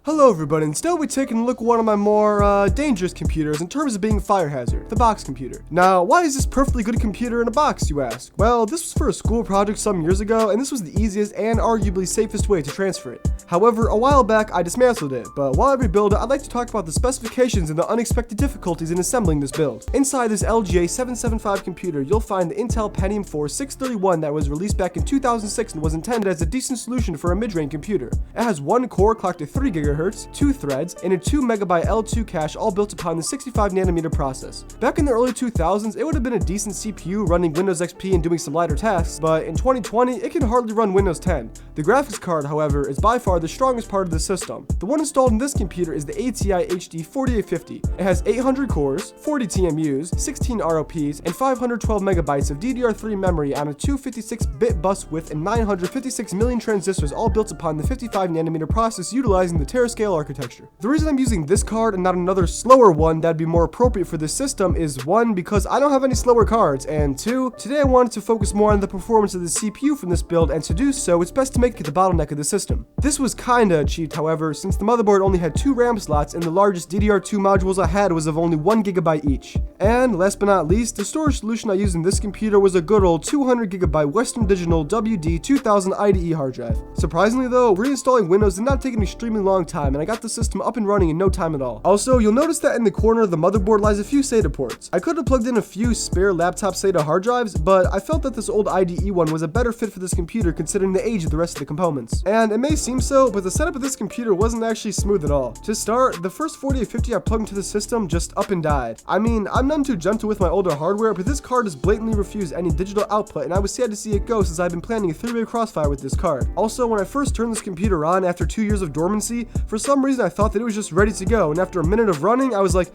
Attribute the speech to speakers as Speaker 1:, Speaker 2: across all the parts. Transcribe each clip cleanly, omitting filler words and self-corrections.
Speaker 1: Hello everybody, and today we're taking a look at one of my more dangerous computers in terms of being a fire hazard, the box computer. Now, why is this perfectly good computer in a box, you ask? Well, this was for a school project some years ago, and this was the easiest and arguably safest way to transfer it. However, a while back I dismantled it, but while I rebuild it, I'd like to talk about the specifications and the unexpected difficulties in assembling this build. Inside this LGA 775 computer, you'll find the Intel Pentium 4 631 that was released back in 2006 and was intended as a decent solution for a mid-range computer. It has one core clocked at 3 GHz, 2 threads, and a 2 MB L2 cache, all built upon the 65nm process. Back in the early 2000s, it would have been a decent CPU running Windows XP and doing some lighter tasks, but in 2020, it can hardly run Windows 10. The graphics card, however, is by far the strongest part of the system. The one installed in this computer is the ATI HD 4850. It has 800 cores, 40 TMUs, 16 ROPs, and 512 MB of DDR3 memory on a 256-bit bus width and 956 million transistors, all built upon the 55nm process utilizing the scale architecture. The reason I'm using this card and not another slower one that'd be more appropriate for this system is 1, because I don't have any slower cards, and 2, today I wanted to focus more on the performance of the CPU from this build, and to do so, it's best to make it the bottleneck of the system. This was kinda achieved, however, since the motherboard only had 2 RAM slots and the largest DDR2 modules I had was of only 1 GB each. And last but not least, the storage solution I used in this computer was a good old 200 GB Western Digital WD-2000 IDE hard drive. Surprisingly though, reinstalling Windows did not take an extremely long time, and I got the system up and running in no time at all. Also, you'll notice that in the corner of the motherboard lies a few SATA ports. I could have plugged in a few spare laptop SATA hard drives, but I felt that this old IDE one was a better fit for this computer considering the age of the rest of the components. And it may seem so, but the setup of this computer wasn't actually smooth at all. To start, the first 4850 I plugged into the system just up and died. I mean, I'm none too gentle with my older hardware, but this card has blatantly refused any digital output, and I was sad to see it go since I've been planning a 3-way crossfire with this card. Also, when I first turned this computer on after 2 years of dormancy, for some reason I thought that it was just ready to go, and after a minute of running, I was like,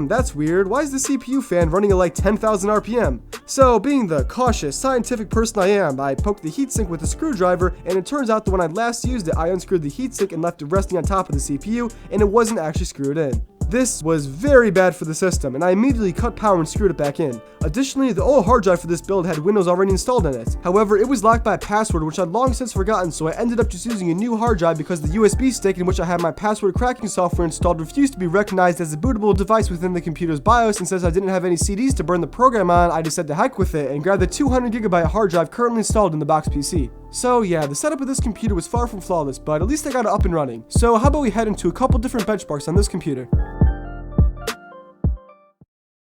Speaker 1: that's weird, why is the CPU fan running at like 10,000 RPM? So, being the cautious, scientific person I am, I poked the heatsink with a screwdriver, and it turns out that when I last used it, I unscrewed the heatsink and left it resting on top of the CPU, and it wasn't actually screwed in. This was very bad for the system, and I immediately cut power and screwed it back in. Additionally, the old hard drive for this build had Windows already installed in it. However, it was locked by a password which I'd long since forgotten, so I ended up just using a new hard drive because the USB stick in which I had my password cracking software installed refused to be recognized as a bootable device within the computer's BIOS, and since I didn't have any CDs to burn the program on, I just said to heck with it and grabbed the 200 GB hard drive currently installed in the box PC. So yeah, the setup of this computer was far from flawless, but at least I got it up and running. So how about we head into a couple different benchmarks on this computer.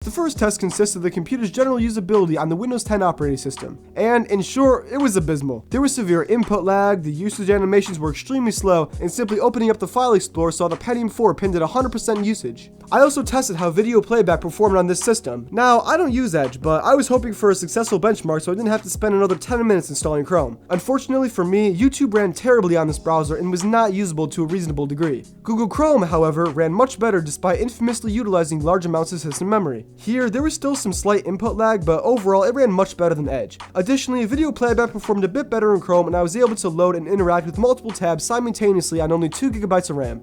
Speaker 1: The first test consists of the computer's general usability on the Windows 10 operating system, and in short, it was abysmal. There was severe input lag, the usage animations were extremely slow, and simply opening up the file explorer saw the Pentium 4 pinned at 100% usage. I also tested how video playback performed on this system. Now, I don't use Edge, but I was hoping for a successful benchmark so I didn't have to spend another 10 minutes installing Chrome. Unfortunately for me, YouTube ran terribly on this browser and was not usable to a reasonable degree. Google Chrome, however, ran much better despite infamously utilizing large amounts of system memory. Here, there was still some slight input lag, but overall it ran much better than Edge. Additionally, video playback performed a bit better in Chrome, and I was able to load and interact with multiple tabs simultaneously on only 2 GB of RAM.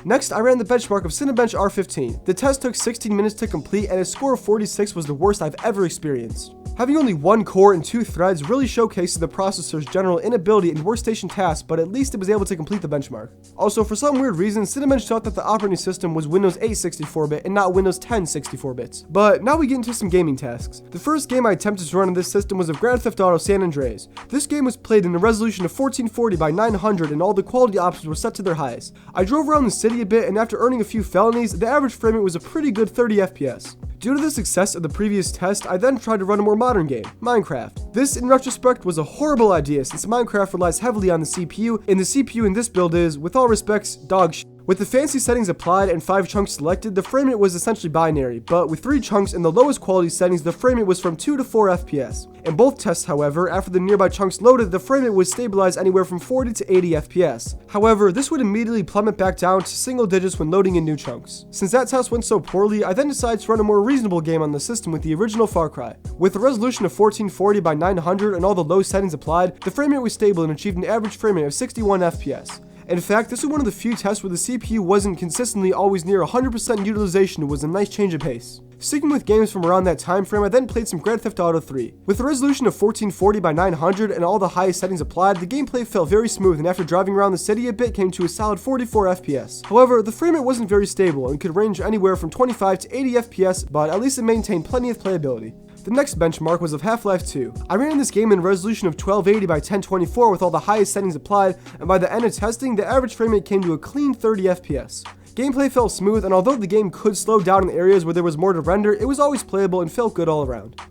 Speaker 1: Next, I ran the benchmark of Cinebench R15. The test took 16 minutes to complete, and a score of 46 was the worst I've ever experienced. Having only 1 core and 2 threads really showcases the processor's general inability in workstation tasks, but at least it was able to complete the benchmark. Also, for some weird reason, Cinebench thought that the operating system was Windows 8 64-bit and not Windows 10 64-bits. But now we get into some gaming tasks. The first game I attempted to run on this system was of Grand Theft Auto San Andreas. This game was played in a resolution of 1440 by 900 and all the quality options were set to their highest. I drove around the city a bit, and after earning a few felonies, the average frame rate was a pretty good 30 FPS. Due to the success of the previous test, I then tried to run a more modern game, Minecraft. This, in retrospect, was a horrible idea since Minecraft relies heavily on the CPU, and the CPU in this build is, with all respects, dog shit. With the fancy settings applied and 5 chunks selected, the frame rate was essentially binary, but with 3 chunks in the lowest quality settings, the frame rate was from 2 to 4 FPS. In both tests, however, after the nearby chunks loaded, the frame rate was stabilized anywhere from 40 to 80 FPS. However, this would immediately plummet back down to single digits when loading in new chunks. Since that test went so poorly, I then decided to run a more reasonable game on the system with the original Far Cry. With a resolution of 1440 by 900 and all the low settings applied, the frame rate was stable and achieved an average frame rate of 61 FPS. In fact, this was one of the few tests where the CPU wasn't consistently always near 100% utilization. It was a nice change of pace. Sticking with games from around that time frame, I then played some Grand Theft Auto 3. With a resolution of 1440 by 900 and all the highest settings applied, the gameplay felt very smooth, and after driving around the city a bit came to a solid 44 FPS. However, the frame rate wasn't very stable and could range anywhere from 25 to 80 FPS, but at least it maintained plenty of playability. The next benchmark was of Half-Life 2. I ran this game in a resolution of 1280 by 1024 with all the highest settings applied, and by the end of testing, the average frame rate came to a clean 30 FPS. Gameplay felt smooth, and although the game could slow down in areas where there was more to render, it was always playable and felt good all around.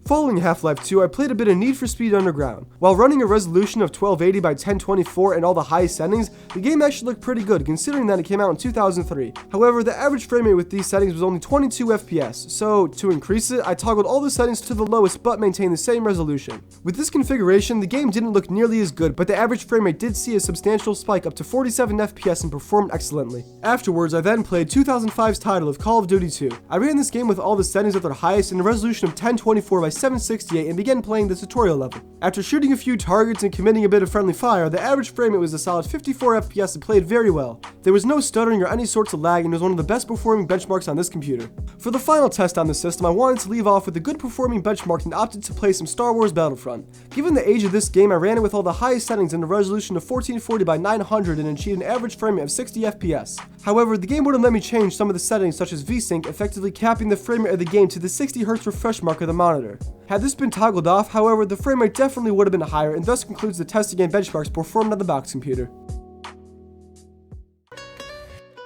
Speaker 1: Following Half-Life 2, I played a bit of Need for Speed Underground. While running a resolution of 1280 by 1024 and all the highest settings, the game actually looked pretty good considering that it came out in 2003. However, the average frame rate with these settings was only 22 FPS, so to increase it, I toggled all the settings to the lowest but maintained the same resolution. With this configuration, the game didn't look nearly as good, but the average frame rate did see a substantial spike up to 47 FPS and performed excellently. Afterwards, I then played 2005's title of Call of Duty 2. I ran this game with all the settings at their highest in a resolution of 1024 by 768 and began playing the tutorial level. After shooting a few targets and committing a bit of friendly fire, the average frame rate was a solid 54 FPS and played very well. There was no stuttering or any sorts of lag, and it was one of the best performing benchmarks on this computer. For the final test on the system, I wanted to leave off with a good performing benchmark and opted to play some Star Wars Battlefront. Given the age of this game, I ran it with all the highest settings in a resolution of 1440 by 900 and achieved an average frame rate of 60 FPS. However, the game wouldn't let me change some of the settings such as VSync, effectively capping the frame rate of the game to the 60Hz refresh mark of the monitor. Had this been toggled off, however, the frame rate definitely would have been higher, and thus concludes the testing and benchmarks performed on the box computer.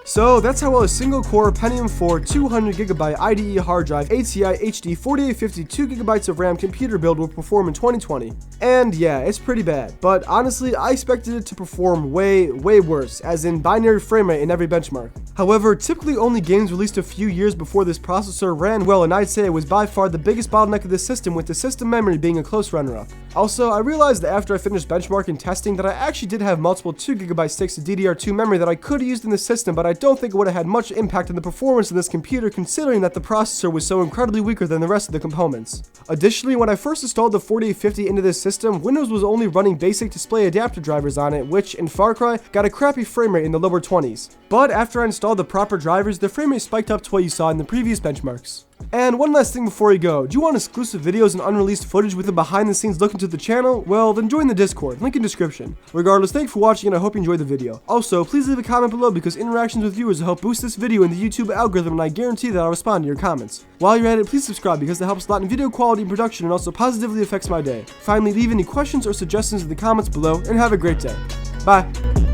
Speaker 1: So that's how well a single core Pentium 4 200GB IDE hard drive ATI HD 4850 2GB of RAM computer build will perform in 2020. And yeah, it's pretty bad, but honestly I expected it to perform way worse, as in binary frame rate in every benchmark. However, typically only games released a few years before this processor ran well, and I'd say it was by far the biggest bottleneck of the system, with the system memory being a close runner-up. Also, I realized that after I finished benchmarking testing that I actually did have multiple 2GB sticks of DDR2 memory that I could have used in the system, but I don't think it would have had much impact on the performance of this computer, considering that the processor was so incredibly weaker than the rest of the components. Additionally, when I first installed the 4850 into this system, Windows was only running basic display adapter drivers on it, which in Far Cry got a crappy frame rate in the lower 20s. But after I installed the proper drivers, the frame rate spiked up to what you saw in the previous benchmarks. And one last thing before you go, do you want exclusive videos and unreleased footage with a behind the scenes look into the channel? Well, then join the Discord, link in description. Regardless, thank you for watching and I hope you enjoyed the video. Also, please leave a comment below because interactions with viewers will help boost this video in the YouTube algorithm, and I guarantee that I'll respond to your comments. While you're at it, please subscribe because it helps a lot in video quality and production and also positively affects my day. Finally, leave any questions or suggestions in the comments below and have a great day. Bye!